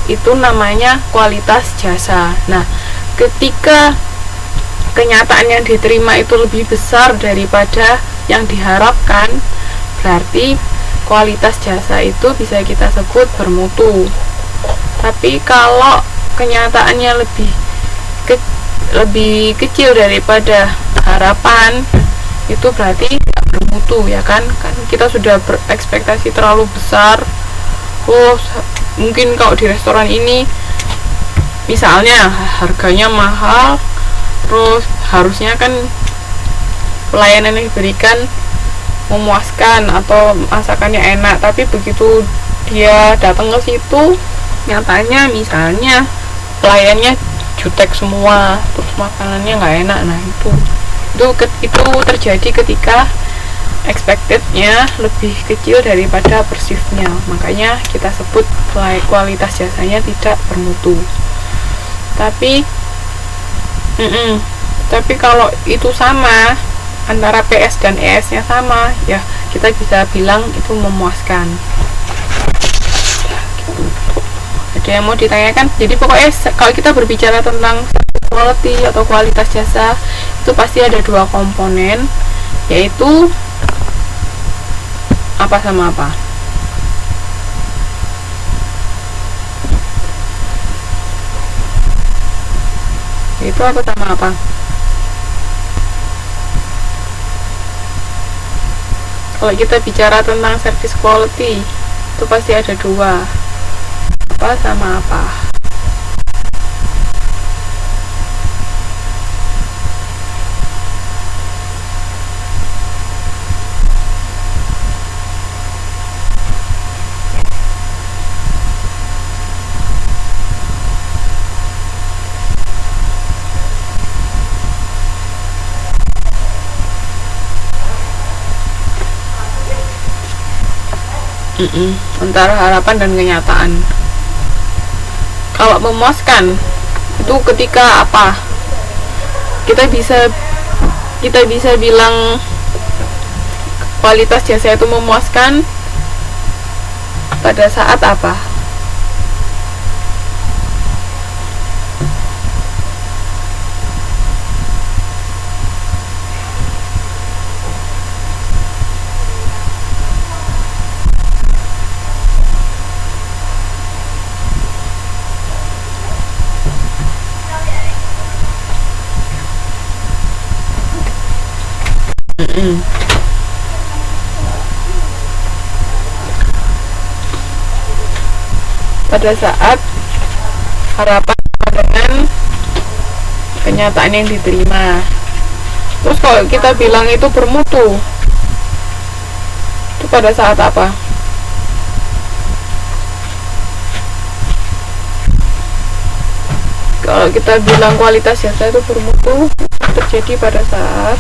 itu namanya kualitas jasa. Nah, ketika kenyataan yang diterima itu lebih besar daripada yang diharapkan, berarti kualitas jasa itu bisa kita sebut bermutu. Tapi kalau kenyataannya lebih kecil daripada harapan, itu berarti tidak bermutu, ya kan kita sudah berekspektasi terlalu besar. Mungkin kalau di restoran ini misalnya harganya mahal, terus harusnya kan pelayanan yang diberikan memuaskan atau masakannya enak, tapi begitu dia datang ke situ nyatanya misalnya pelayannya jutek semua, terus makanannya nggak enak. Nah itu terjadi ketika expectednya lebih kecil daripada perceived-nya, makanya kita sebut kualitas jasanya tidak bermutu. Tapi kalau itu sama, antara PS dan ES nya sama, ya kita bisa bilang itu memuaskan. Ada yang mau ditanyakan? Jadi pokoknya kalau kita berbicara tentang quality atau kualitas jasa, itu pasti ada dua komponen, yaitu apa sama apa. Itu apa sama apa? Kalau kita bicara tentang service quality, itu pasti ada dua, apa sama apa. Antara harapan dan kenyataan. Kalau memuaskan itu ketika apa? Kita bisa bilang kualitas jasa itu memuaskan pada saat apa? Pada saat harapan dengan kenyataan yang diterima. Terus kalau kita bilang itu bermutu, itu pada saat apa? Kalau kita bilang kualitas jasa itu bermutu, terjadi pada saat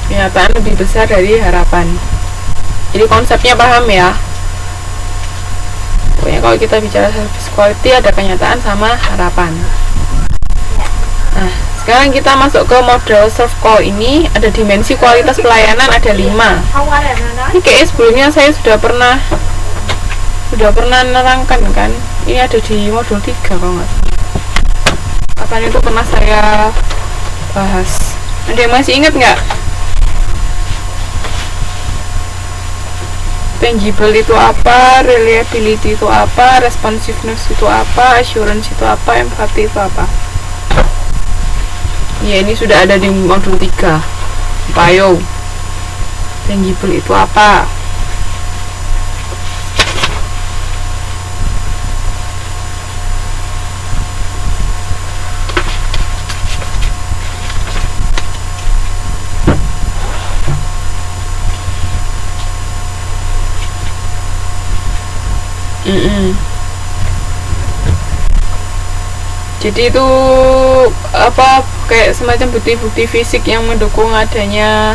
kenyataan lebih besar dari harapan. Jadi konsepnya paham ya? Pokoknya kalau kita bicara service quality ada kenyataan sama harapan. Nah, sekarang kita masuk ke model serve call. Ini ada dimensi kualitas pelayanan ada 5. Ini kayaknya sebelumnya saya sudah pernah nerangkan kan. Ini ada di modul 3 kalau nggak salah. Kapan itu pernah saya bahas. Ada yang masih ingat nggak? Tangible itu apa, reliability itu apa, responsiveness itu apa, assurance itu apa, empathy itu apa. Ya, ini sudah ada di modul 3. Ayo, tangible itu apa? Jadi itu apa, kayak semacam bukti-bukti fisik yang mendukung adanya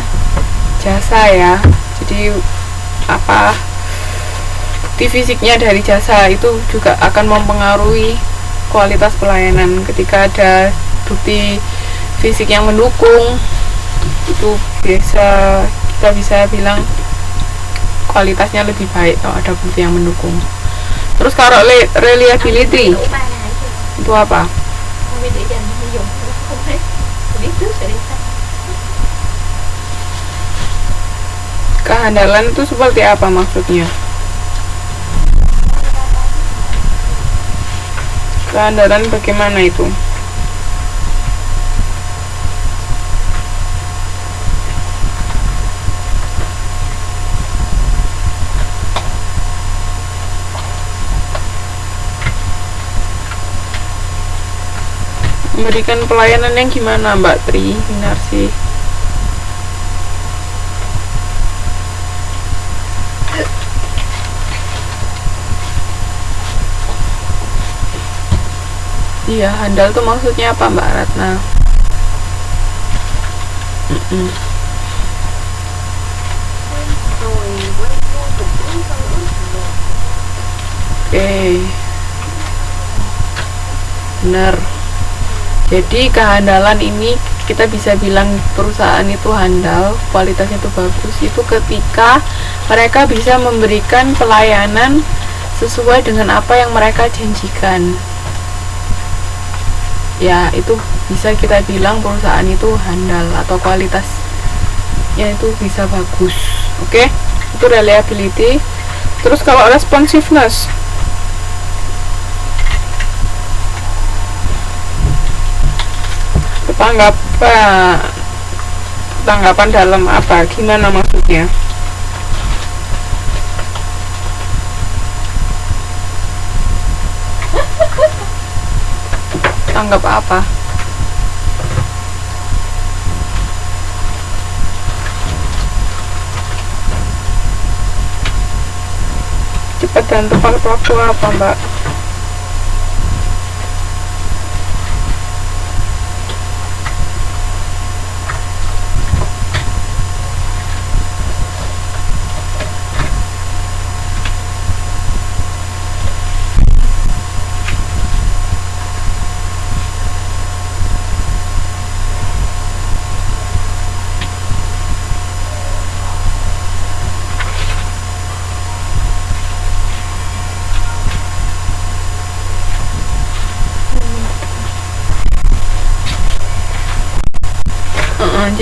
jasa ya. Jadi apa, bukti fisiknya dari jasa itu juga akan mempengaruhi kualitas pelayanan. Ketika ada bukti fisik yang mendukung, itu kita bisa bilang kualitasnya lebih baik kalau ada bukti yang mendukung. Terus kalau reliability itu apa? Kehandalan itu seperti apa maksudnya? Kehandalan bagaimana itu? Memberikan pelayanan yang gimana, Mbak Tri Winarsi? Iya, handal tuh maksudnya apa, Mbak Ratna? Oke. Benar. Jadi kehandalan ini kita bisa bilang perusahaan itu handal, kualitasnya itu bagus, itu ketika mereka bisa memberikan pelayanan sesuai dengan apa yang mereka janjikan. Ya, itu bisa kita bilang perusahaan itu handal atau kualitasnya itu bisa bagus. Oke? Itu reliability. Terus kalau responsiveness, tanggapan dalam apa? Gimana maksudnya? Tanggap apa? Cepat dan tepat waktu apa, Mbak?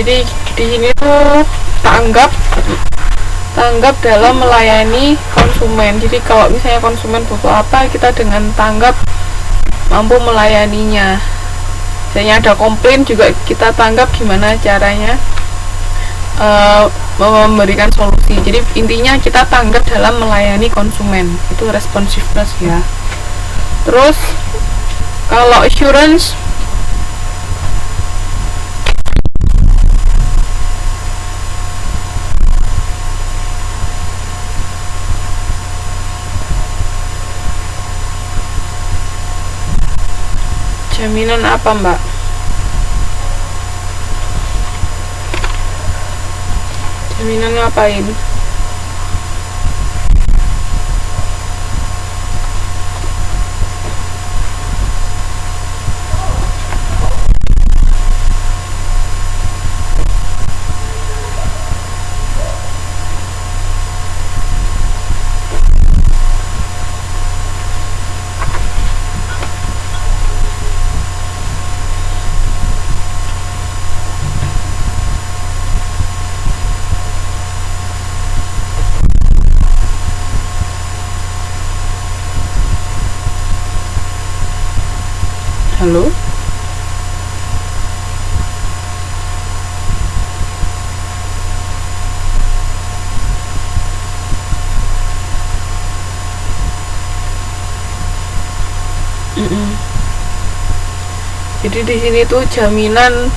Jadi di sini tuh tanggap dalam melayani konsumen. Jadi kalau misalnya konsumen butuh apa, kita dengan tanggap mampu melayaninya. Misalnya ada komplain juga kita tanggap gimana caranya memberikan solusi. Jadi intinya kita tanggap dalam melayani konsumen. Itu responsiveness ya. Terus kalau assurance, jaminan apa, Mbak? Jaminan ngapain? Halo? Jadi di sini tuh jaminan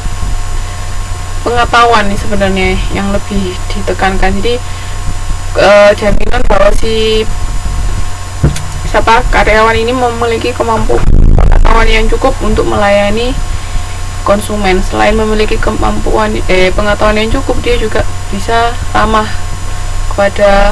pengetahuan nih sebenarnya yang lebih ditekankan. Jadi jaminan bahwa si karyawan ini memiliki pengetahuan yang cukup untuk melayani konsumen. Selain memiliki pengetahuan yang cukup, dia juga bisa ramah kepada